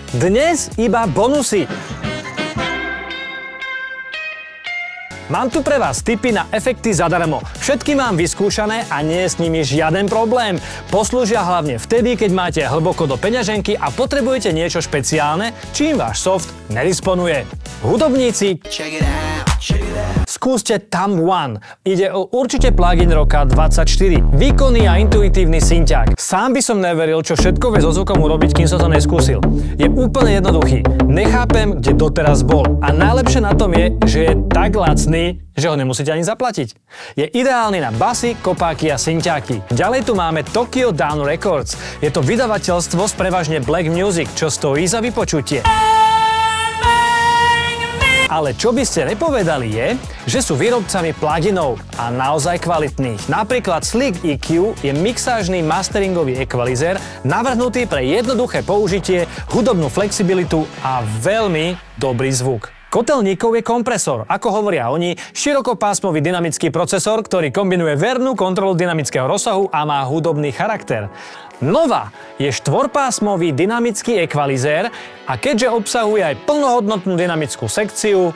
Dnes iba bonusy. Mám tu pre vás tipy na efekty zadarmo. Všetky mám vyskúšané a nie je s nimi žiaden problém. Poslúžia hlavne vtedy, keď máte hlboko do peňaženky a potrebujete niečo špeciálne, čím váš soft nedisponuje. Hudobníci, skúste Thumb One. Ide o určite plugin roka 24. Výkonný a intuitívny synťák. Sám by som neveril, čo všetko vie so zvukom urobiť, kým som to neskúsil. Je úplne jednoduchý. Nechápem, kde doteraz bol. A najlepšie na tom je, že je tak lacný, že ho nemusíte ani zaplatiť. Je ideálny na basy, kopáky a synťáky. Ďalej tu máme Tokyo Down Records. Je to vydavateľstvo z prevažne black music, čo stojí za vypočutie. Ale čo by ste nepovedali je, že sú výrobcami pluginov a naozaj kvalitných. Napríklad Slick EQ je mixážny masteringový ekvalizér navrhnutý pre jednoduché použitie, hudobnú flexibilitu a veľmi dobrý zvuk. Kotelníkov je kompresor, ako hovoria oni, širokopásmový dynamický procesor, ktorý kombinuje vernú kontrolu dynamického rozsahu a má hudobný charakter. Nova je štvorpásmový dynamický ekvalizér a keďže obsahuje aj plnohodnotnú dynamickú sekciu,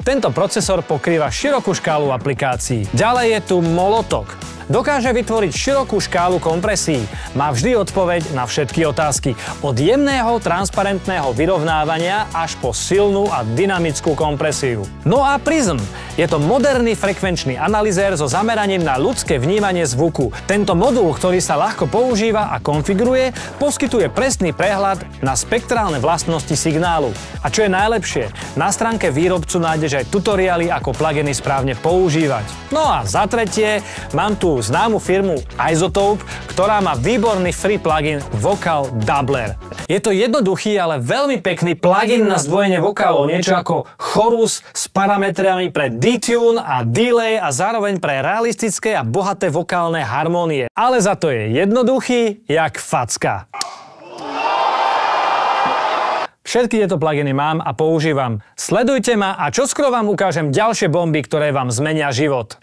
tento procesor pokrýva širokú škálu aplikácií. Ďalej je tu Molotok. Dokáže vytvoriť širokú škálu kompresí. Má vždy odpoveď na všetky otázky. Od jemného, transparentného vyrovnávania až po silnú a dynamickú kompresiu. No a Prism. Je to moderný frekvenčný analyzér so zameraním na ľudské vnímanie zvuku. Tento modul, ktorý sa ľahko používa a konfiguruje, poskytuje presný prehľad na spektrálne vlastnosti signálu. A čo je najlepšie, na stránke výrobcu nájdeš aj tutoriály, ako pluginy správne používať. No a za tretie, mám tu známu firmu Izotope, ktorá má výborný free plugin Vocal Doubler. Je to jednoduchý, ale veľmi pekný plugin na zdvojenie vokálov, niečo ako chorus s parametrami pre detune a delay a zároveň pre realistické a bohaté vokálne harmónie. Ale za to je jednoduchý jak facka. Všetky tieto pluginy mám a používam. Sledujte ma a čoskoro vám ukážem ďalšie bomby, ktoré vám zmenia život.